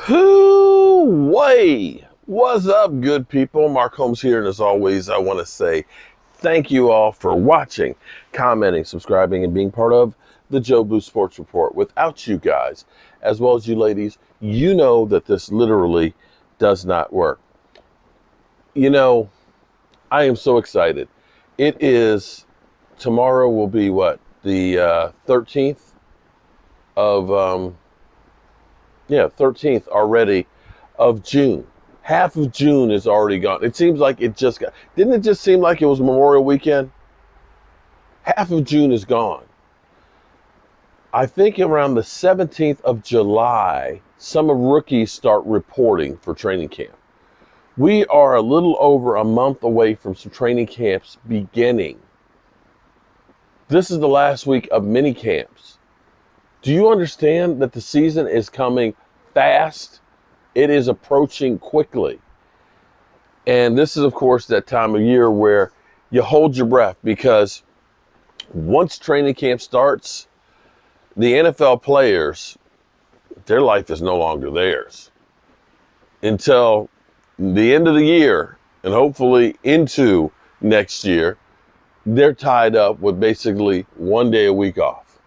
Hoo-way! What's up, good people? Mark Holmes here, and as always, I want to say thank you all for watching, commenting, subscribing, and being part of the Joe Boo Sports Report. Without you guys, as well as you ladies, you know that this literally does not work. You know, I am so excited. It is, tomorrow will be what? The 13th of, 13th already of June. Half of June is already gone. It seems like didn't it just seem like it was Memorial Weekend? Half of June is gone. I think around the 17th of July, some rookies start reporting for training camp. We are a little over a month away from some training camps beginning. This is the last week of mini camps. Do you understand that the season is coming fast? It is approaching quickly. And this is, of course, that time of year where you hold your breath, because once training camp starts, the NFL players, their life is no longer theirs until the end of the year, and hopefully into next year. They're tied up with basically 1 day a week off.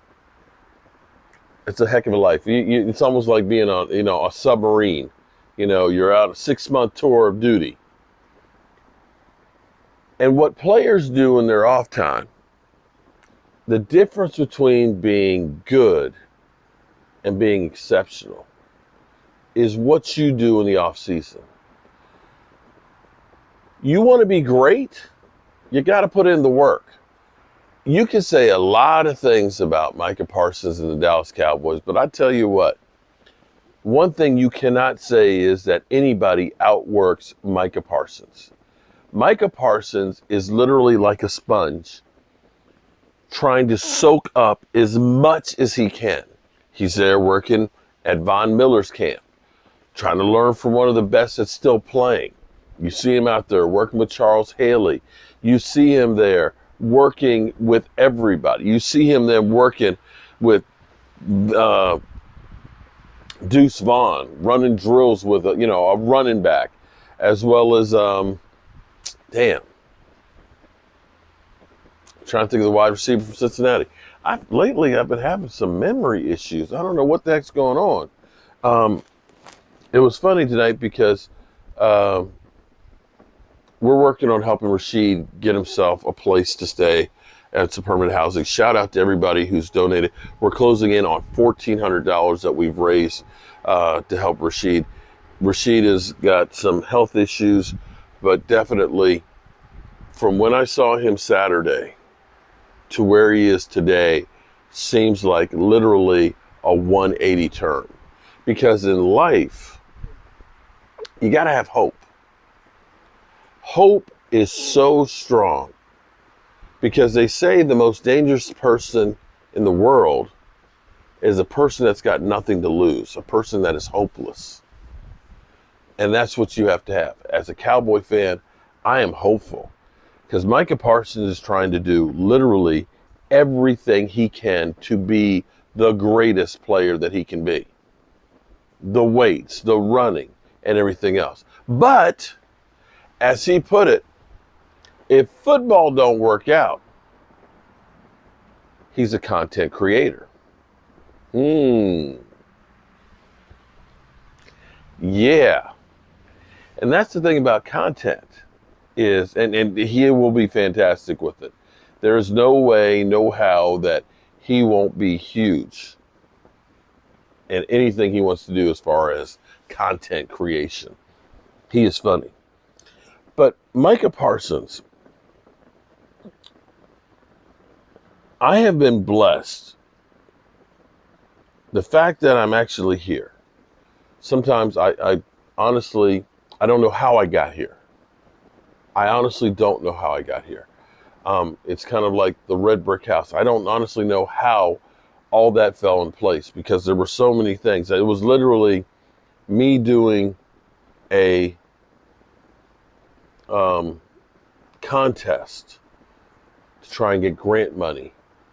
It's a heck of a life. It's almost like being on, a submarine. You're out a 6-month tour of duty. And what players do in their off time, the difference between being good and being exceptional is what you do in the off season. You want to be great, you got to put in the work. You can say a lot of things about Micah Parsons and the Dallas Cowboys, but I tell you what, one thing you cannot say is that anybody outworks Micah Parsons. Micah Parsons is literally like a sponge, trying to soak up as much as he can. He's there working at Von Miller's camp, trying to learn from one of the best that's still playing. You see him out there working with Charles Haley. You see him there working with everybody. You see him then working with Deuce Vaughn, running drills with a running back, as well as I'm trying to think of the wide receiver from Cincinnati. Lately I've been having some memory issues. I don't know what the heck's going on. It was funny tonight because we're working on helping Rashid get himself a place to stay at some permanent housing. Shout out to everybody who's donated. We're closing in on $1,400 that we've raised to help Rashid. Rashid has got some health issues, but definitely from when I saw him Saturday to where he is today seems like literally a 180 turn. Because in life, you got to have hope. Hope is so strong, because they say the most dangerous person in the world is a person that's got nothing to lose, a person that is hopeless. And that's what you have to have. As a Cowboy fan, I am hopeful, because Micah Parsons is trying to do literally everything he can to be the greatest player that he can be. The weights, the running, and everything else. But as he put it, if football don't work out, he's a content creator. Yeah. And that's the thing about content is, and he will be fantastic with it. There is no way, no how that he won't be huge in anything he wants to do as far as content creation. He is funny. But Micah Parsons, I have been blessed. The fact that I'm actually here. Sometimes I honestly, I don't know how I got here. I honestly don't know how I got here. It's kind of like the red brick house. I don't honestly know how all that fell in place, because there were so many things. It was literally me doing a contest to try and get grant money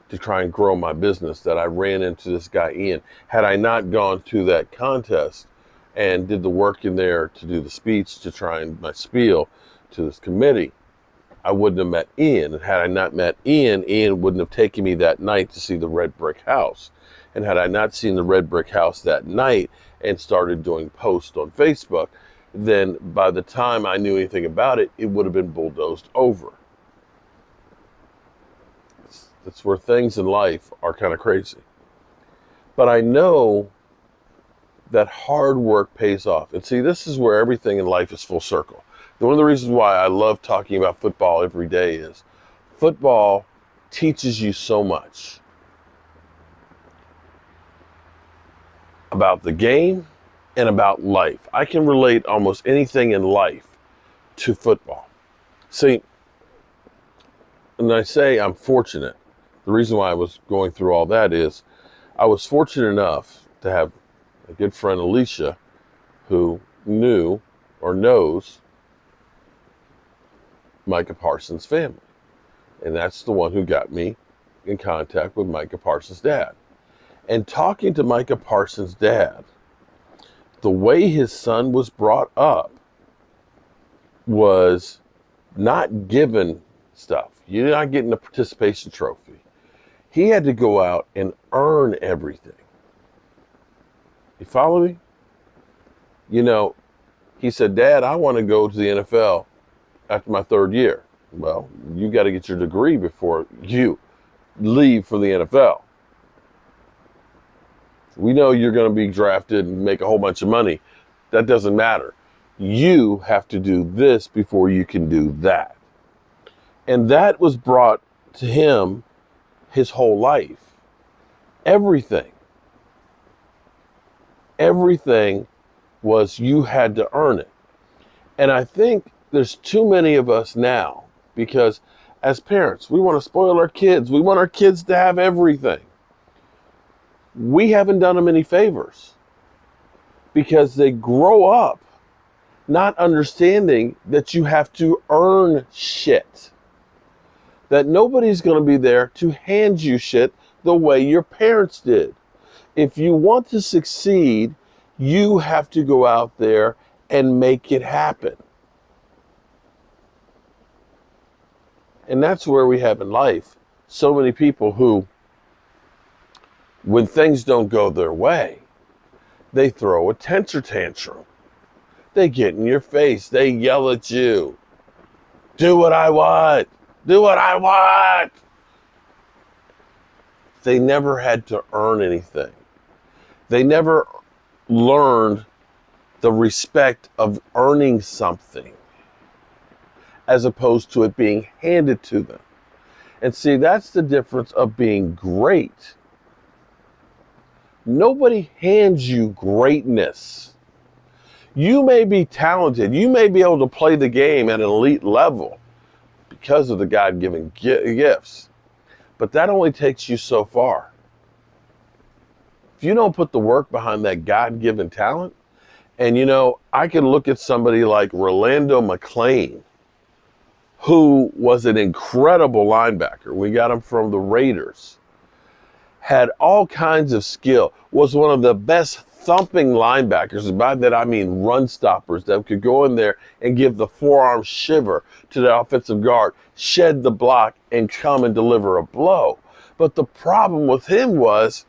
to try and grow my business that I ran into this guy Ian. Had I not gone to that contest and did the work in there to do the speech, to try and my spiel to this committee, I wouldn't have met Ian. And had I not met Ian, Ian wouldn't have taken me that night to see the red brick house. And had I not seen the red brick house that night and started doing posts on Facebook, then by the time I knew anything about it, it would have been bulldozed over. That's where things in life are kind of crazy. But I know that hard work pays off. And see, this is where everything in life is full circle. One of the reasons why I love talking about football every day is football teaches you so much about the game and about life. I can relate almost anything in life to football. See, and I say I'm fortunate. The reason why I was going through all that is I was fortunate enough to have a good friend, Alicia, who knew or knows Micah Parsons' family. And that's the one who got me in contact with Micah Parsons' dad. And talking to Micah Parsons' dad, the way his son was brought up was not given stuff. You're not getting a participation trophy. He had to go out and earn everything. You follow me? You know, he said, Dad, I want to go to the NFL after my third year. Well, you got to get your degree before you leave for the NFL. We know you're going to be drafted and make a whole bunch of money. That doesn't matter. You have to do this before you can do that. And that was brought to him his whole life. Everything was you had to earn it. And I think there's too many of us now because as parents, we want to spoil our kids. We want our kids to have everything. We haven't done them any favors because they grow up not understanding that you have to earn shit. That nobody's going to be there to hand you shit the way your parents did. If you want to succeed, you have to go out there and make it happen. And that's where we have in life so many people who, when things don't go their way, they throw a temper tantrum. They get in your face. They yell at you. Do what I want. Do what I want. They never had to earn anything. They never learned the respect of earning something as opposed to it being handed to them. And see, that's the difference of being great. Nobody hands you greatness. You may be talented. You may be able to play the game at an elite level because of the God-given gifts. But that only takes you so far. If you don't put the work behind that God-given talent, and you know, I can look at somebody like Rolando McClain, who was an incredible linebacker. We got him from the Raiders. Had all kinds of skill, was one of the best thumping linebackers. By that I mean run stoppers that could go in there and give the forearm shiver to the offensive guard, shed the block, and come and deliver a blow. But the problem with him was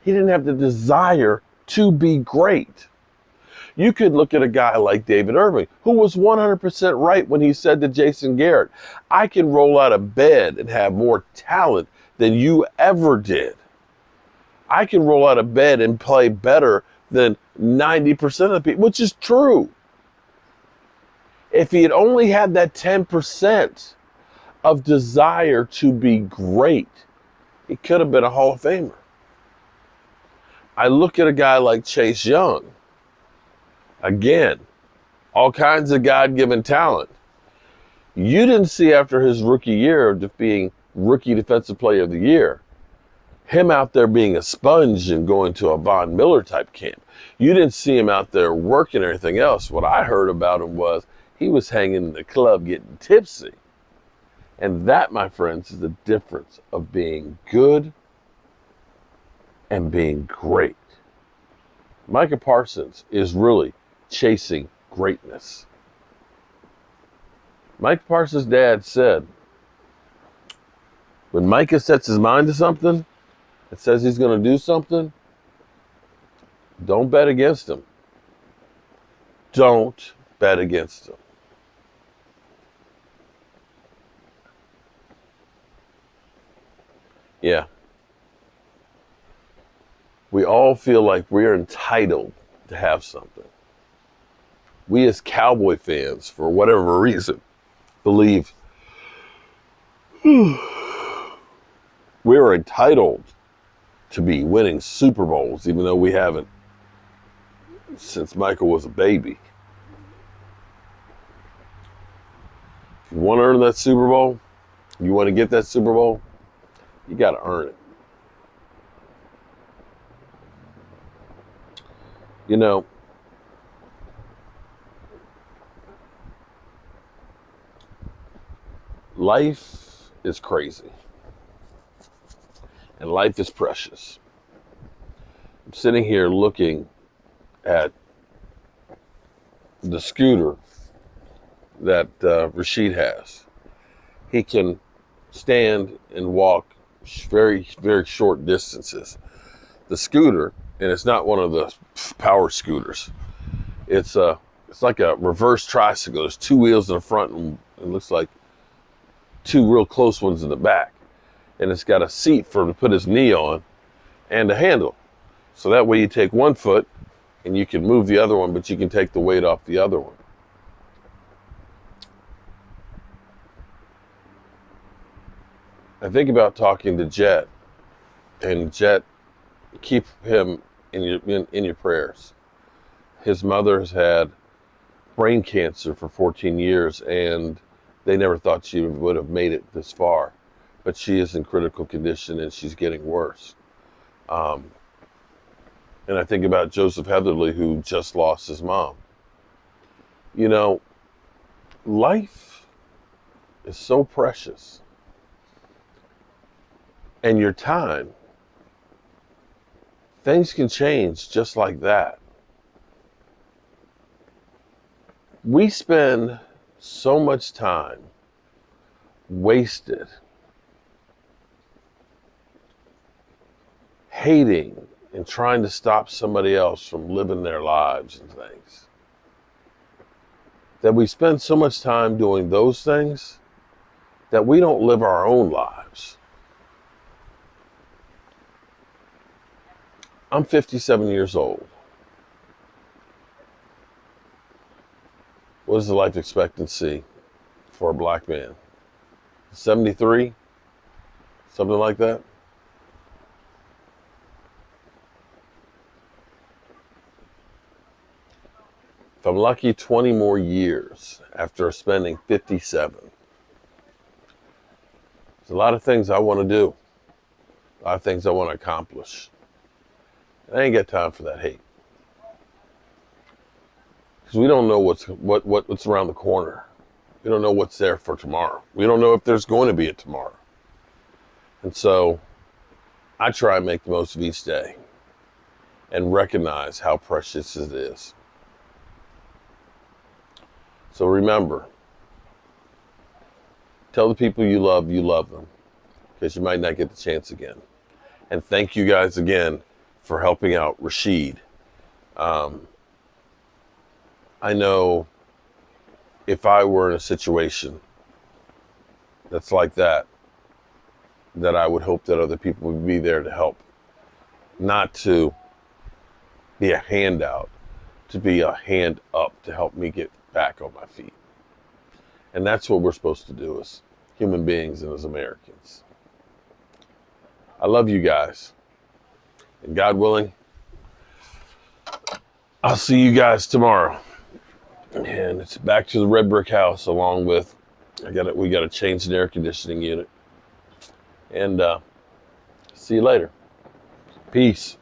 he didn't have the desire to be great. You could look at a guy like David Irving, who was 100% right when he said to Jason Garrett, I can roll out of bed and have more talent than you ever did. I can roll out of bed and play better than 90% of the people, which is true. If he had only had that 10% of desire to be great, he could have been a Hall of Famer. I look at a guy like Chase Young. Again, all kinds of God-given talent. You didn't see after his rookie year of being Rookie Defensive Player of the Year, him out there being a sponge and going to a Von Miller type camp. You didn't see him out there working or anything else. What I heard about him was he was hanging in the club getting tipsy. And that, my friends, is the difference of being good and being great. Micah Parsons is really chasing greatness. Micah Parsons' dad said, when Micah sets his mind to something and says he's going to do something, don't bet against him. Don't bet against him. Yeah. We all feel like we're entitled to have something. We as Cowboy fans, for whatever reason, believe we're entitled to be winning Super Bowls, even though we haven't since Michael was a baby. If you want to earn that Super Bowl, you want to get that Super Bowl, you got to earn it. You know, life is crazy. And life is precious. I'm sitting here looking at the scooter that Rashid has. He can stand and walk very, very short distances. The scooter, and it's not one of the power scooters. It's like a reverse tricycle. There's two wheels in the front and it looks like two real close ones in the back. And it's got a seat for him to put his knee on and a handle. So that way you take one foot and you can move the other one, but you can take the weight off the other one. I think about talking to Jet, and Jet, keep him in your prayers. His mother has had brain cancer for 14 years, and they never thought she would have made it this far. But she is in critical condition, and she's getting worse. And I think about Joseph Heatherly, who just lost his mom. You know, life is so precious. And your time, things can change just like that. We spend so much time wasted hating and trying to stop somebody else from living their lives and things, that we spend so much time doing those things that we don't live our own lives. I'm 57 years old. What is the life expectancy for a black man? 73? Something like that? If I'm lucky, 20 more years after spending 57. There's a lot of things I want to do. A lot of things I want to accomplish. I ain't got time for that hate. Because we don't know what's around the corner. We don't know what's there for tomorrow. We don't know if there's going to be a tomorrow. And so I try and make the most of each day and recognize how precious it is. So remember, tell the people you love them, because you might not get the chance again. And thank you guys again for helping out Rashid. I know if I were in a situation that's like that, that I would hope that other people would be there to help. Not to be a handout, to be a hand up to help me get back on my feet. And that's what we're supposed to do as human beings and as Americans. I love you guys. And God willing, I'll see you guys tomorrow. And it's back to the red brick house, along with we got to change the air conditioning unit. And see you later. Peace.